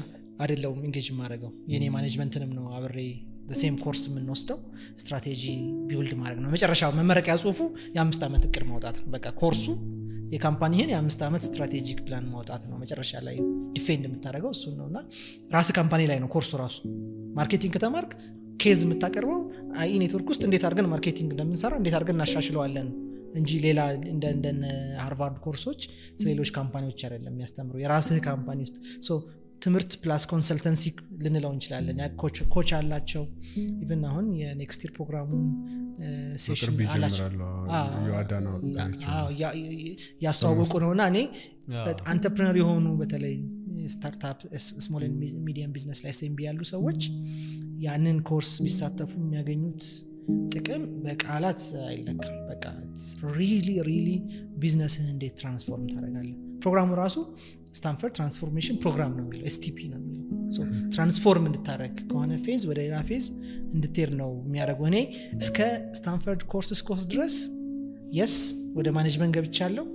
አይደለሁም ኢንጌጅ ማድረገው የኔ ማኔጅመንትንም ነው አብሬ the same ኮርስ የምንወስደው ስትራቴጂ ቢውልድ ማድረግ ነው። መጨረሻው መመረቂያ ጽሁፉ የ5 አመት እቅድ ማውጣት ነው። በቃ ኮርሱ የካምፓኒህን የ5 አመት ስትራቴጂክ ፕላን ማውጣት ነው። መጨረሻ ላይ ዲፌንድ የምታደርገው እሱ ነውና ራስ ካምፓኒ ላይ ነው ኮርሱ ራሱ። ማርኬቲንግ ከተማርክ ኬዝ የምታቀርበው አይ ኔትወርክ ውስጥ እንዴት አድርገን ማርኬቲንግ እንደምንሰራ እንዴት አድርገን እናሻሽለዋለን እንጂ ሌላ እንደ ሃርቫርድ ኮርሶች ስለሌሎች ካምፓኒዎች አይደለም የሚያስተምሩ የራስህ ካምፓኒ ውስጥ ሶ ትምህርት ፕላስ ኮንሰልተንሲ ልንለው እንችላለን። ኮች አላቸው። ኢቭን አሁን የኔክስት ይር ፕሮግራሙ ሴሽን አላቸው ያስተዋወቁ ነውና እኔ አንተርፕረነር የሆኑ በተለይ ስታርታፕ ስሞል ኤንድ ሚዲየም ቢዝነስ ላይ ኤስኤምቢ ያሉ ሰዎች ያንን ኮርስ ቢሳተፉ የሚያገኙት ጥቅም በቃላት አይለካም። በቃ ሪሊ ቢዝነስን እንዴት ትራንስፎርም ታደርጋለህ። ፕሮግራሙ ራሱ ስታንፈርድ ትራንስፎርሜሽን ፕሮግራም ነው የሚለው ኤስቲፒ ነው የሚለው። ሶ ትራንስፎርም እንድታረግ ከሆነ ፌዝ ወደ ሌላ ፌዝ እንድትሄድ ነው የሚያደርገው። እኔ እስከ ስታንፈርድ ኮርስ እስኮርስ ድረስ የስ ወደ ማኔጅመንት ገብቻለሁ፣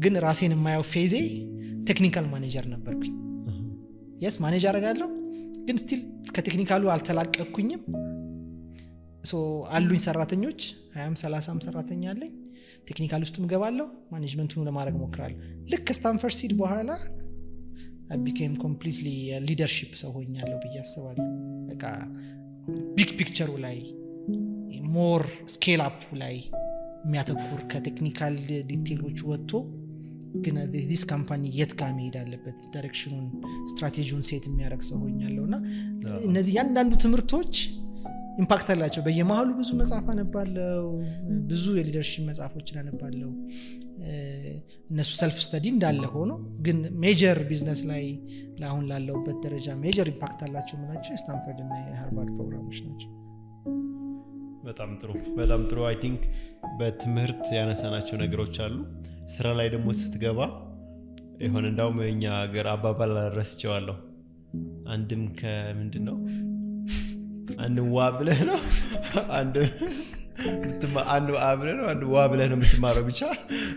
ግን ራሴን የማየው ፌዜ ቴክኒካል ማኔጀር ነበርኩኝ። የስ ማኔጅ አደርጋለሁ፣ ግን ስቲል ከቴክኒካሉ አልተላቀቅኩኝም። ሶ አሉኝ ሰራተኞች 20-30 ሰራተኛ አለኝ። ቴክኒካል ውስጥ ምገባለሁ፣ ማኔጅመንቱን ለማድረግ ሞክራለሁ። ልክ ስታንፈርድ ሲድ በኋላ I became completely leadership ሰው ሆኛለሁ ብዬ አስባለሁ። በቃ ቢግ ፒክቸሩ ላይ ሞር ስኬል አፕ ላይ የሚያተኩር ከቴክኒካል ዲቴይሎች ወጥቶ ግን this company የት ጋር መሄድ አለበት ዳይሬክሽኑን ስትራቴጂውን ሴት የሚያደርግ ሰው ሆኛለሁና እነዚህ ያንዳንዱ ትምህርቶች ኢምፓክት አላቸው። በየመሃሉ ብዙ መጽሐፍ አነባለሁ፣ ብዙ የሊደርሺፕ መጽሐፎችን አነባለሁ። እነሱ ሰልፍ ስተዲ እንዳለ ሆኖ ግን ሜጀር ቢዝነስ ላይ ለአሁን ላለውበት ደረጃ ሜጀር ኢምፓክት አላቸው ምናቸው የስታንፈርድ እና የሃርቫርድ ፕሮግራሞች ናቸው። በጣም ጥሩ አይ ቲንክ በትምህርት ያነሳናቸው ነገሮች አሉ። ስራ ላይ ደግሞ ስትገባ ይሆን እንዳውም እኛ ሀገር አባባል ረስቼዋለሁ። አንድም ከምንድነው አንድ ዋብለህ ነው አንድ አብለህ ነው አንድ ዋብለህ ነው የምትማረው። ብቻ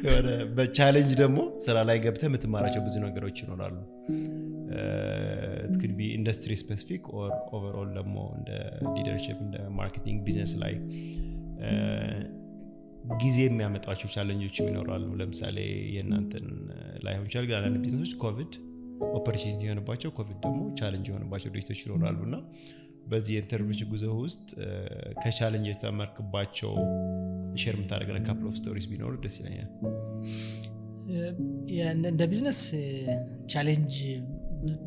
የሆነ በቻሌንጅ ደግሞ ስራ ላይ ገብተህ የምትማራቸው ብዙ ነገሮች ይኖራሉ። it could be industry specific or overall ደግሞ እንደ leadership እንደ marketing business ላይ ጊዜ የሚያመጣቸው ቻሌንጆች ይኖራሉ። ለምሳሌ የእናንተን ላይ ሆን ይችላል ግን አንዳንድ ቢዝነሶች ኮቪድ ኦፖርቹኒቲ የሆነባቸው ኮቪድ ደግሞ ቻሌንጅ የሆነባቸው ድርጅቶች ይኖራሉና በዚህ ኢንተርቪው ጉዞ ውስጥ ከቻሌንጅ የተማርክባቸው ሼር የምታደርገን ካፕል ኦፍ ስቶሪስ ቢኖር ደስ ይለኛል። እንደ ቢዝነስ ቻሌንጅ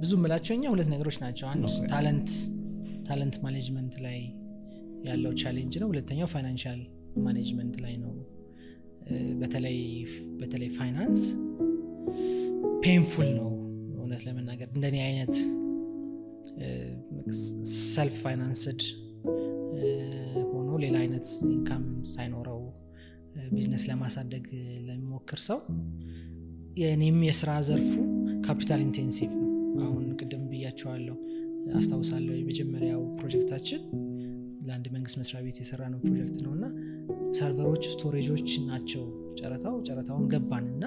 ብዙ ምላቸውኛ ሁለት ነገሮች ናቸው። አንድ ታለንት ማኔጅመንት ላይ ያለው ቻሌንጅ ነው። ሁለተኛው ፋይናንሻል ማኔጅመንት ላይ ነው። በተለይ ፋይናንስ ፔንፉል ነው እውነት ለመናገር። እንደኔ አይነት ሰልፍ ፋይናንስድ ሆኖ ሌላ አይነት ኢንካም ሳይኖረው ቢዝነስ ለማሳደግ ለሚሞክር ሰው የኔም የስራ ዘርፉ ካፒታል ኢንቴንሲቭ ነው። አሁን ቅድም ብያቸዋለሁ አስታውሳለሁ የመጀመሪያው ፕሮጀክታችን ለአንድ መንግስት መስሪያ ቤት የሰራነው ፕሮጀክት ነውና ሰርቨሮች ስቶሬጆች ናቸው። ጨረታውን ገባንና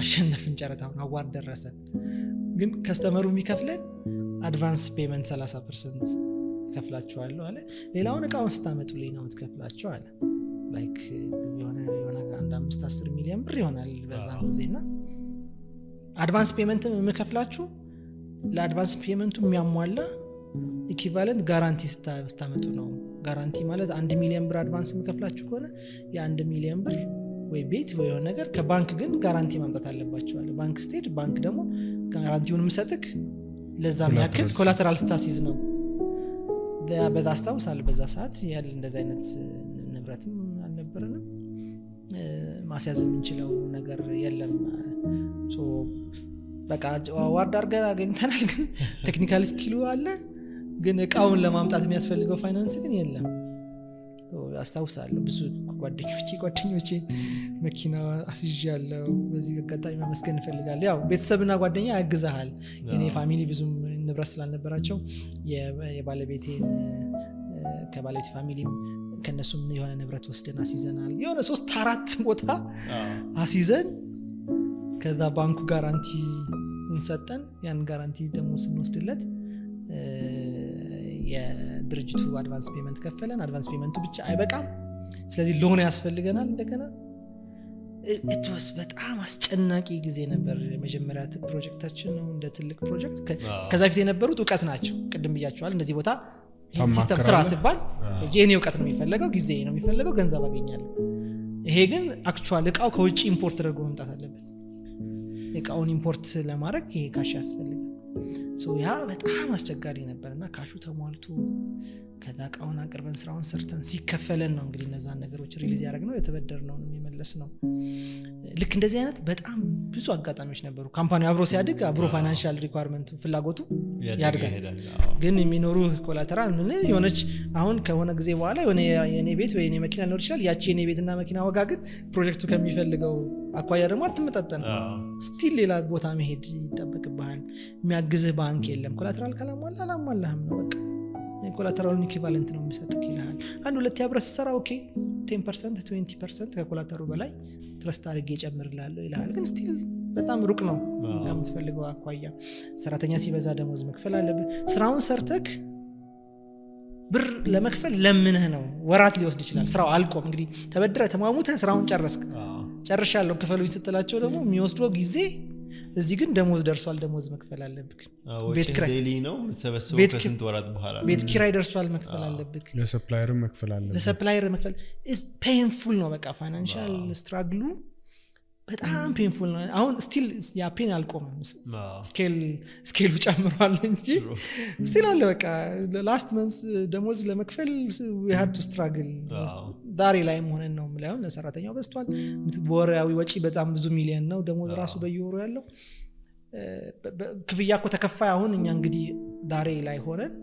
አሸነፍን። ጨረታውን አዋርድ ደረሰን። ግን ከስተመሩ የሚከፍለን አድቫንስ ፔመንት 30% ከፍላችኋለሁ አለ። ሌላውን እቃውን ስታመጡልኝ ነው የምትከፍላቸው አለ። ላይክ የሆነ 5-10 ሚሊዮን ብር ይሆናል በዛ ጊዜና አድቫንስ ፔመንት የምከፍላችሁ ለአድቫንስ ፔመንቱ የሚያሟላ ኢኩቫለንት ጋራንቲ ስታመጡ ነው። ጋራንቲ ማለት 1 ሚሊዮን ብር አድቫንስ የምከፍላችሁ ከሆነ የ1 ሚሊዮን ብር ወይ ቤት ወይ የሆነ ነገር ከባንክ ግን ጋራንቲ ማምጣት አለባችሁ አለ። ባንክ ስቴድ ባንክ ደግሞ ጋራንቲውን የምሰጥክ ለዛም ያክል ኮላተራል ስታሲዝ ነው። በዛ አስታውሳለሁ በዛ ሰዓት ያለ እንደዚህ አይነት ንብረትም አልነበረንም። ማስያዝ የምንችለው ነገር የለም። ሶ በቃ ዋርድ አድርገን አገኝተናል። ግን ቴክኒካል ስኪሉ አለ፣ ግን እቃውን ለማምጣት የሚያስፈልገው ፋይናንስ ግን የለም። አስታውሳለሁ ብዙ ጓደኞቼ መኪና አስይዣለሁ። በዚህ አጋጣሚ ማመስገን እፈልጋለሁ። ያው ቤተሰብና ጓደኛ ያግዛሃል። የኔ ፋሚሊ ብዙም ንብረት ስላልነበራቸው የባለቤቴን ከባለቤቴ ፋሚሊም ከነሱም የሆነ ንብረት ወስደን አስይዘናል። የሆነ 3-4 ቦታ አስይዘን ከዛ ባንኩ ጋራንቲ እንሰጠን። ያን ጋራንቲ ደግሞ ስንወስድለት የድርጅቱ አድቫንስ ፔመንት ከፈለን። አድቫንስ ፔመንቱ ብቻ አይበቃም፣ ስለዚህ ሎን ያስፈልገናል እንደገና። እትወስ በጣም አስጨናቂ ጊዜ ነበር። የመጀመሪያ ፕሮጀክታችን ነው እንደ ትልቅ ፕሮጀክት። ከዛ ፊት የነበሩት እውቀት ናቸው። ቅድም ብያቸዋል። እንደዚህ ቦታ ሲስተም ስራ ሲባል የኔ እውቀት ነው የሚፈለገው፣ ጊዜ ነው የሚፈለገው፣ ገንዘብ አገኛለሁ። ይሄ ግን አክቹዋል እቃው ከውጭ ኢምፖርት ተደርጎ መምጣት አለበት። እቃውን ኢምፖርት ለማድረግ ይሄ ካሽ ያስፈልጋል። ያ በጣም አስቸጋሪ ነበርና ካሹ ተሟልቶ ከዛ እቃውን አቅርበን ስራውን ሰርተን ሲከፈለን ነው እንግዲህ እነዛን ነገሮች ሪሊዝ ያደረግነው የተበደርነው ነው የመለስነው። ልክ እንደዚህ አይነት በጣም ብዙ አጋጣሚዎች ነበሩ። ካምፓኒው አብሮ ሲያድግ አብሮ ፋይናንሻል ሪኳየርመንት ፍላጎቱ ያድጋል። ግን የሚኖሩ ኮላተራል ምን የሆነች አሁን ከሆነ ጊዜ በኋላ የሆነ የኔ ቤት ወይ የኔ መኪና ሊኖር ይችላል። ያቺ የኔ ቤትና መኪና ዋጋ ግን ፕሮጀክቱ ከሚፈልገው አኳያ ደግሞ አትመጣጠን። ስቲል ሌላ ቦታ መሄድ ይጠበቅብሃል። የሚያግዝህ ባንክ የለም። ኮላተራል ካላሟላ አላሟላህም ነው በቃ። ኮላተራሉን ኢኩቫለንት ነው የሚሰጥክ ይልሃል። አንድ ሁለት ያብረህ ስትሰራ ኦኬ 10% 20% ከኮላተሩ በላይ ትረስት አድርጌ እጨምርልሃለሁ ይልሃል። ግን ስቲል በጣም ሩቅ ነው ከምትፈልገው አኳያ። ሰራተኛ ሲበዛ ደሞዝ መክፈል አለብህ። ስራውን ሰርተክ ብር ለመክፈል ለምንህ ነው ወራት ሊወስድ ይችላል። ስራው አልቆም እንግዲህ ተበድረህ ተማሙተህ ስራውን ጨርሻለሁ ክፈሉኝ ስትላቸው ደግሞ የሚወስደው ጊዜ እዚህ ግን ደሞዝ ደርሷል ደሞዝ መክፈል አለብክ ቤት ኪራይ ዴሊ ነው ሰበሰበው ከስንት ወራት በኋላ ቤት ኪራይ ደርሷል መክፈል አለብክ ለሰፕላየር መክፈል አለብክ ለሰፕላየር መክፈል is painful ነው በቃ ፋይናንሻል ስትራግሉ በጣም ፔንፉል ነው አሁን ስቲል ያ ፔን አልቆመም ስኬሉ ጨምሯል እንጂ ስቲል አለ በቃ ላስት መንስ ደሞዝ ለመክፈል we had to struggle ዳሬ ላይም ሆነን ነው ማለት ነው ሰራተኛው በስቷል ወራዊ ወጪ በጣም ብዙ ሚሊዮን ነው ደሞዝ ራሱ በየወሩ ያለው ክፍያ እኮ ተከፋይ አሁን እኛ እንግዲህ ዳሬ ላይ ሆነን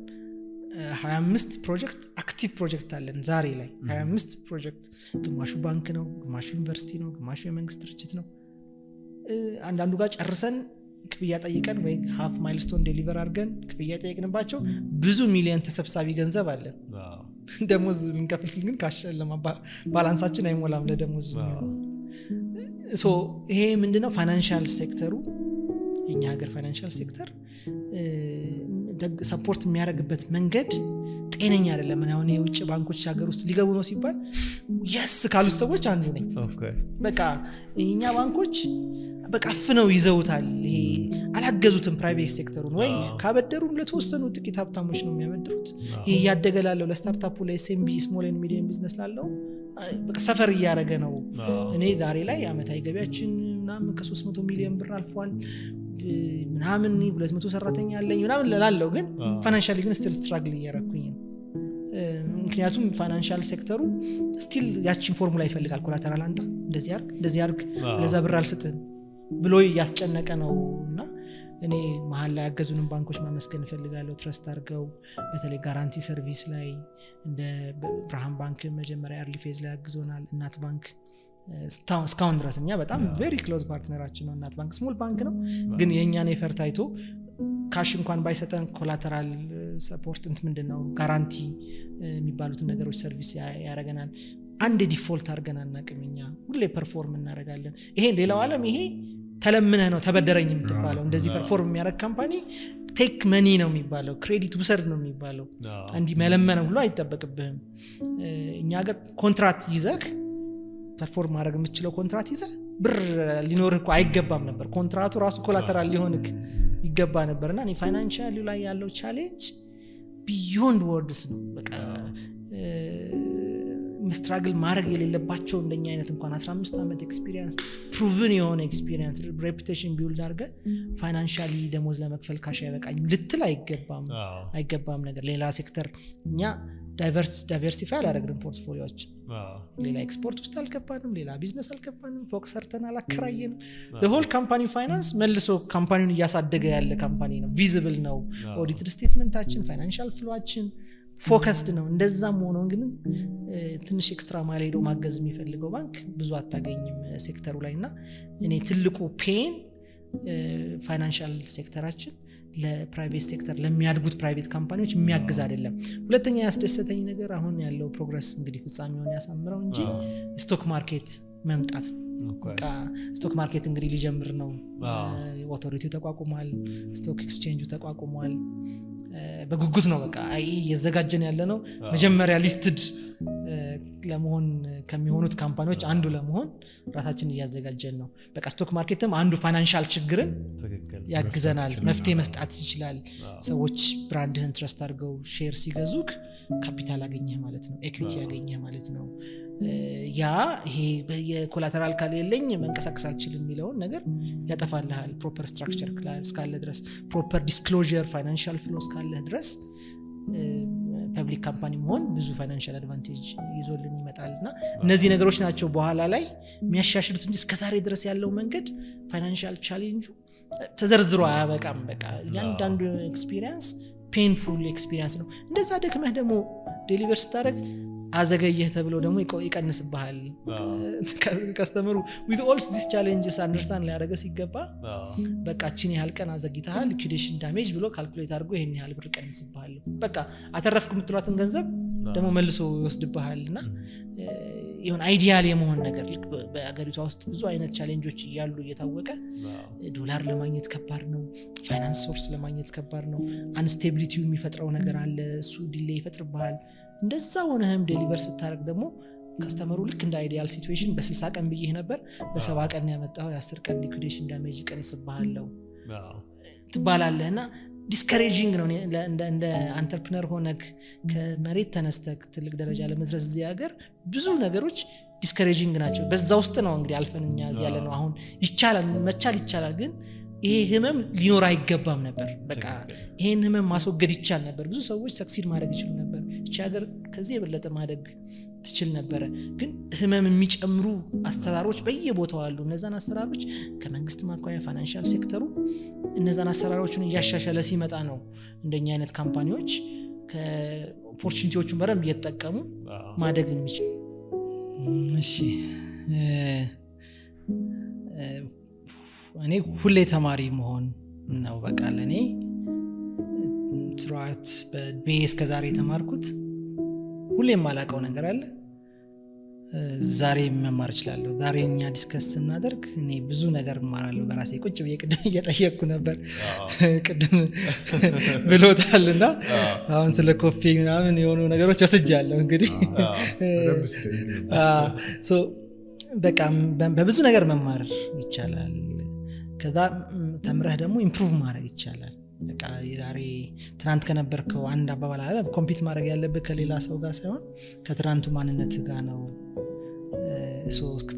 25 ፕሮጀክት አክቲቭ ፕሮጀክት አለን ዛሬ ላይ 25 ፕሮጀክት ግማሹ ባንክ ነው ግማሹ ዩኒቨርሲቲ ነው ግማሹ የመንግስት ድርጅት ነው አንዳንዱ ጋር ጨርሰን ክፍያ ጠይቀን ወይ ሃፍ ማይልስቶን ዴሊቨር አድርገን ክፍያ ጠይቅንባቸው ብዙ ሚሊዮን ተሰብሳቢ ገንዘብ አለን ደሞዝ ልንከፍል ሲል ግን ካሽ ባላንሳችን አይሞላም ለደሞዝ ሶ ይሄ ምንድነው ፋይናንሻል ሴክተሩ የኛ ሀገር ፋይናንሻል ሴክተር ሰፖርት የሚያደርግበት መንገድ ጤነኛ አይደለም አሁን የውጭ ባንኮች ሀገር ውስጥ ሊገቡ ነው ሲባል yes ካሉት ሰዎች አንዱ ነኝ በቃ የኛ ባንኮች በቃ አፍነው ይዘውታል ይሄ አላገዙትም ፕራይቬት ሴክተሩን ወይ ካበደሩም ለተወሰኑ ጥቂት ሀብታሞች ነው የሚያበድሩት ይሄ ያደገላለው ለስታርታፑ ለኤስኤምቢ ስሞል ኤንድ ሚዲየም ቢዝነስ ላለው በቃ ሰፈር እያደረገ ነው እኔ ዛሬ ላይ አመታዊ ገቢያችን ምናምን ከ300 ሚሊዮን ብር አልፏል ምናምን 200 ሰራተኛ አለኝ ምናምን ላለው ግን ፋይናንሻሊ ግን ስቲል ስትራግል እያረኩኝ ነው ምክንያቱም ፋይናንሻል ሴክተሩ ስቲል ያቺን ፎርሙላ ይፈልጋል ኮላተራል አንተ እንደዚህ አርግ ለዛ ብር አልሰጥም ብሎ ያስጨነቀ ነውና እኔ መሀል ላይ ያገዙንም ባንኮች ማመስገን እፈልጋለሁ ትረስት አድርገው በተለይ ጋራንቲ ሰርቪስ ላይ እንደ ብርሃን ባንክ መጀመሪያ አርሊ ፌዝ ላይ ያግዞናል እናት ባንክ እስካሁን ድረስ እኛ በጣም ቬሪ ክሎዝ ፓርትነራችን ነው እናት ባንክ ስሞል ባንክ ነው ግን የኛን ኤፈርት አይቶ ካሽ እንኳን ባይሰጠን ኮላተራል ሰፖርት ምንድነው ጋራንቲ የሚባሉትን ነገሮች ሰርቪስ ያረጋናል አንድ ዲፎልት አድርገን አናቅምኛ ሁሌ ፐርፎርም እናደርጋለን ይሄ ሌላው ዓለም ይሄ ተለምነህ ነው ተበደረኝ የምትባለው እንደዚህ ፐርፎርም የሚያደርግ ካምፓኒ ቴክ መኒ ነው የሚባለው ክሬዲት ውሰድ ነው የሚባለው አንዲ መለመነ ሁሉ አይተበቅብህም እኛ ጋር ኮንትራክት ይዘክ ፐርፎርም ማድረግ የምትችለው ኮንትራክት ይዘህ ብር ሊኖርህ እኮ አይገባም ነበር ኮንትራክቱ ራሱ ኮላተራል ሊሆንክ ይገባ ነበርና እኔ ፋይናንሻሊ ላይ ያለው ቻሌንጅ ቢዮንድ ወርድስ ነው በቃ ስትራግል ማድረግ የሌለባቸው እንደኛ አይነት እንኳን 15 አመት ኤክስፒሪየንስ ፕሩቭን የሆነ ኤክስፒሪየንስ ሬፑቴሽን ቢልድ አድርገህ ፋይናንሻሊ ደሞዝ ለመክፈል ካሽ አይበቃኝም ልትል አይገባም ነገር ሌላ ሴክተር እኛ ዳይቨርሲፋይ አላደረግንም ፖርትፎሊዮዎች ሌላ ኤክስፖርት ውስጥ አልገባንም ሌላ ቢዝነስ አልገባንም ፎከስ ሰርተን አላከራየንም the whole company finance መልሶ ካምፓኒውን እያሳደገ ያለ ካምፓኒ ነው ቪዚብል ነው ኦዲትድ ስቴትመንታችን ፋይናንሻል ፍሎአችን ፎከስድ ነው እንደዛም ሆኖ ግን ትንሽ ኤክስትራ ማይል ሄዶ ማገዝ የሚፈልገው ባንክ ብዙ አታገኝም ሴክተሩ ላይና እኔ ትልቁ ፔን ፋይናንሻል ሴክተራችን ለፕራይቬት ሴክተር ለሚያድጉት ፕራይቬት ካምፓኒዎች የሚያግዝ አይደለም ሁለተኛ ያስደሰተኝ ነገር አሁን ያለው ፕሮግረስ እንግዲህ ፍጻሜውን ያሳምረው እንጂ ስቶክ ማርኬት መምጣት በቃ ስቶክ ማርኬት እንግዲህ ሊጀምር ነው ኦቶሪቲው ተቋቁሟል ስቶክ ኤክስቼንጁ ተቋቁሟል በጉጉት ነው በቃ አይ የዘጋጀን ያለ ነው መጀመሪያ ሊስትድ ለመሆን ከሚሆኑት ካምፓኒዎች አንዱ ለመሆን ራሳችን እያዘጋጀን ነው በቃ ስቶክ ማርኬትም አንዱ ፋይናንሻል ችግርን ያግዘናል መፍትሄ መስጣት ይችላል ሰዎች ብራንድህን ትረስት አድርገው ሼር ሲገዙክ ካፒታል አገኘህ ማለት ነው ኢኩዊቲ ያገኘህ ማለት ነው ያ ይሄ የኮላተራል ካለኝ መንቀሳቀስ አልችልም የሚለውን ነገር ያጠፋልሃል ፕሮፐር ስትራክቸር እስካለ ድረስ ፕሮፐር ዲስክሎዠር ፋይናንሻል ፍሎ እስካለ ድረስ ፐብሊክ ካምፓኒ መሆን ብዙ ፋይናንሻል አድቫንቴጅ ይዞልን ይመጣልና እነዚህ ነገሮች ናቸው በኋላ ላይ የሚያሻሽሉት እንጂ እስከዛሬ ድረስ ያለው መንገድ ፋይናንሻል ቻሌንጁ ተዘርዝሮ አያበቃም በቃ ያንዳንዱ ኤክስፒሪየንስ ፔንፉል ኤክስፒሪየንስ ነው እንደዛ ደክመህ ደግሞ ዴሊቨር ስታደርግ አዘገየህ ተብሎ ደግሞ ይቀንስብሃል ከስተመሩ with all these challenges understand ላይ አረገ ሲገባ በቃ እቺን ያህል ቀን አዘግይተሃል liquidation damage ብሎ ካልኩሌት አድርጎ ይሄን ያህል ብር ቀንስብሃል በቃ አተረፍኩ የምትሏትን ገንዘብ ደግሞ መልሶ ይወስድብሃልና ይሁን አይዲያል የመሆን ነገር በአገሪቷ ውስጥ ብዙ አይነት ቻሌንጆች ያሉ እየታወቀ ዶላር ለማግኘት ከባድ ነው ፋይናንስ ሶርስ ለማግኘት ከባድ ነው አንስቴቢሊቲው የሚፈጥረው ነገር አለ እሱ ዲሌይ ይፈጥርብሃል እንደዛ ሆነህም ዴሊቨር ስታደርግ ደግሞ ከስተመሩ ልክ እንደ አይዲያል ሲቹዌሽን በ60 ቀን ብዬ ነበር በ70 ቀን ያመጣው የ10 ቀን ሊኩዊዴሽን ዳሜጅ ቀንስብሃለሁ ትባላለህና ዲስከሬጂንግ ነው እንደ አንተርፕረነር ሆነክ ከመሬት ተነስተክ ትልቅ ደረጃ ለመድረስ እዚህ ሀገር ብዙ ነገሮች ዲስከሬጂንግ ናቸው በዛ ውስጥ ነው እንግዲህ አልፈንኛ እዚህ ያለ ነው አሁን ይቻላል መቻል ይቻላል ግን ይሄ ህመም ሊኖር አይገባም ነበር በቃ ይሄን ህመም ማስወገድ ይቻል ነበር ብዙ ሰዎች ሰክሲድ ማድረግ ይችሉ ነበር እቺ ሀገር ከዚህ የበለጠ ማደግ ትችል ነበር ግን ህመም የሚጨምሩ አሰራሮች በየቦታው አሉ እነዛን አሰራሮች ከመንግስት ማቋያ ፋይናንሻል ሴክተሩ እነዛን አሰራሮችን ያሻሻለ ሲመጣ ነው እንደኛ አይነት ካምፓኒዎች ከኦፖርቹኒቲዎቹን በደንብ እየተጠቀሙ ማደግ የሚችል እሺ እኔ ሁሌ ተማሪ መሆን ነው በቃ ለኔ ትራት በቤስ ከዛሬ ተማርኩት ሁሌ ማላቀው ነገር አለ ዛሬ መማር እችላለሁ ዛሬኛ ዲስከስ እናደርግ እኔ ብዙ ነገር ማራለሁ በራሴ ቁጭ ብዬ ቅድም እየጠየቅኩ ነበር ቅድም ብሎታልና አሁን ስለ ኮፊ ምናምን የሆኑ ነገሮች ወስጃለሁ እንግዲህ ሶ በቃ በብዙ ነገር መማር ይቻላል ከዛ ተምረህ ደግሞ ኢምፕሩቭ ማድረግ ይቻላል በቃ ዛሬ ትናንት ከነበርከው አንድ አባባል አለ ኮምፒት ማድረግ ያለብህ ከሌላ ሰው ጋር ሳይሆን ከትናንቱ ማንነት ጋር ነው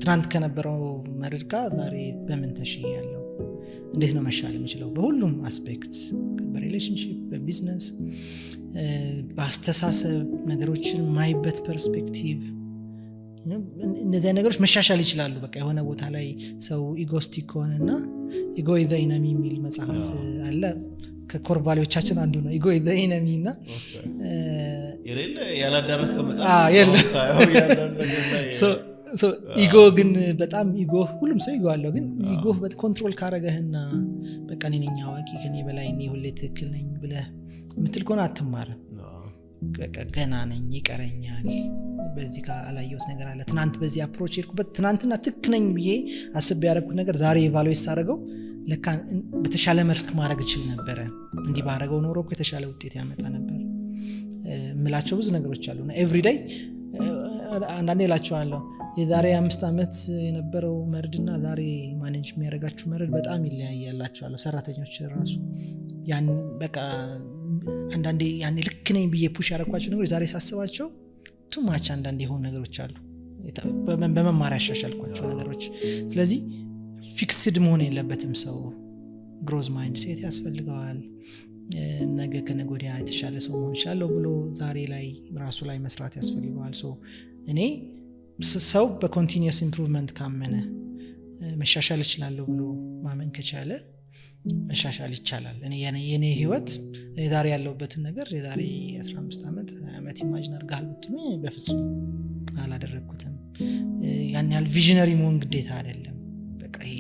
ትናንት ከነበረው መርድ ጋር ዛሬ በምን ተሽያለሁ እንዴት ነው መሻል የምችለው በሁሉም አስፔክት በሪሌሽንሺፕ በቢዝነስ በአስተሳሰብ ነገሮችን ማይበት ፐርስፔክቲቭ እነዚህ ነገሮች መሻሻል ይችላሉ በቃ የሆነ ቦታ ላይ ሰው ኢጎስቲክ ሆነና ኢጎ ኢዝ ዘ ኢነሚ የሚል መጽሐፍ አለ ከኮር ቫልዩዎቻችን አንዱ ነው ኢጎ ኢዝ ዘ ኢነሚ እና የሌለ ያላዳረስከው መጽሐፍ ሳይሆን ያለው ነገር ላይ ሶ ኢጎ ግን በጣም ኢጎ ሁሉም ሰው ኢጎ አለው ግን ኢጎ በኮንትሮል ካረገህና በቃ እኔ ነኝ አዋቂ ከኔ በላይ እኔ ሁሌ ትክክል ነኝ ብለህ ምትል ከሆነ አትማርም በቃ ገና ነኝ ይቀረኛል በዚህ ጋር አላየሁት ነገር አለ ትናንት በዚህ አፕሮች ሄድኩበት ትናንትና ትክክል ነኝ ብዬ አስቤ ያደረኩት ነገር ዛሬ ኢቫሉዌት ሳደርገው ለካ በተሻለ መልክ ማድረግ እችል ነበር እንዲህ ባደረገው ኖሮ እኮ የተሻለ ውጤት ያመጣ ነበር ምላቸው ብዙ ነገሮች አሉና ኤቭሪዴይ አንዳንዴ እላቸዋለሁ የዛሬ 5 ዓመት የነበረው መርድና ዛሬ ማኔጅ የሚያደርጋችሁ መርድ በጣም ይለያያላችኋለሁ ሰራተኞች ራሱ ያን በቃ አንዳንዴ ያኔ ልክ ነኝ ብዬ ፑሽ ያደረኳቸው ነገሮች ዛሬ ሳስባቸው ቱማች አንዳንዴ የሆኑ ነገሮች አሉ በመማሪያ ያሻሻልኳቸው ነገሮች ስለዚህ ፊክስድ መሆን የለበትም ሰው ግሮዝ ማይንድ ሴት ያስፈልገዋል ነገ ከነገ ወዲያ የተሻለ ሰው መሆን ይችላል ብሎ ዛሬ ላይ ራሱ ላይ መስራት ያስፈልገዋል እኔ ሰው በኮንቲኒየስ ኢምፕሩቭመንት ካመነ መሻሻል ይችላል ብሎ ማመን ከቻለ መሻሻል ይቻላል የኔ ህይወት እኔ ዛሬ ያለውበትን ነገር የዛሬ 15 ዓመት ኢማጂን አድርጋል ብትሉ በፍጹም አላደረኩትም ያን ያህል ቪዥነሪ መሆን ግዴታ አይደለም በቃ ይሄ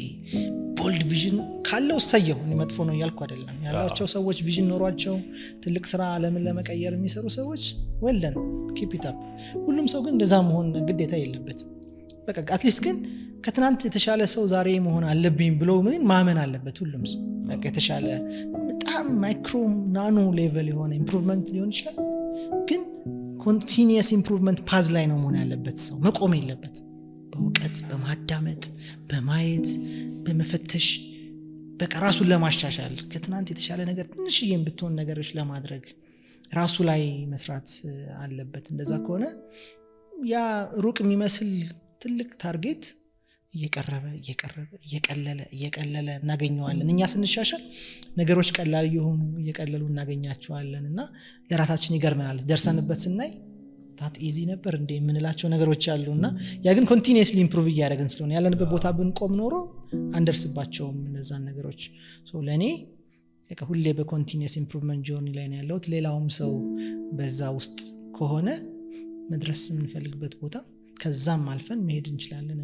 ቦልድ ቪዥን ካለው ሰየው መጥፎ ነው ያልኩ አይደለም ያላቸው ሰዎች ቪዥን ኖሯቸው ትልቅ ስራ ዓለምን ለመቀየር የሚሰሩ ሰዎች ወልደን ኪፕ ኢት አፕ ሁሉም ሰው ግን እንደዛ መሆን ግዴታ የለበትም በቃ አትሊስት ግን ከትናንት የተሻለ ሰው ዛሬ መሆን አለብኝ ብሎ ምን ማመን አለበት ሁሉም ሰው በቃ የተሻለ በጣም ማይክሮ ናኖ ሌቨል የሆነ ኢምፕሩቭመንት ሊሆን ይችላል ግን ኮንቲኒየስ ኢምፕሩቭመንት ፓዝ ላይ ነው መሆን ያለበት ሰው መቆም የለበት በእውቀት በማዳመጥ በማየት በመፈተሽ በቃ ራሱን ለማሻሻል ከትናንት የተሻለ ነገር ትንሽዬም ብትሆን ነገሮች ለማድረግ ራሱ ላይ መስራት አለበት እንደዛ ከሆነ ያ ሩቅ የሚመስል ትልቅ ታርጌት እየቀለለ እናገኘዋለን እኛ ስንሻሻል ነገሮች ቀላል ይሆኑ እየቀለሉ እናገኛቸዋለን እና ለራሳችን ይገርመናል ደርሰንበት ስናይ ታት ኢዚ ነበር እንደ የምንላቸው ነገሮች አሉና ያ ግን ኮንቲኒየስሊ ኢምፕሩቭ እያደረግን ስለሆነ ያለንበት ቦታ ብንቆም ኖሮ አንደርስባቸውም እነዛን ነገሮች ለኔ በቃ ሁሌ በኮንቲኒየስ ኢምፕሩቭመንት ጆርኒ ላይ ነው ያለሁት ሌላውም ሰው በዛ ውስጥ ከሆነ መድረስ የምንፈልግበት ቦታ ከዛም አልፈን መሄድ እንችላለን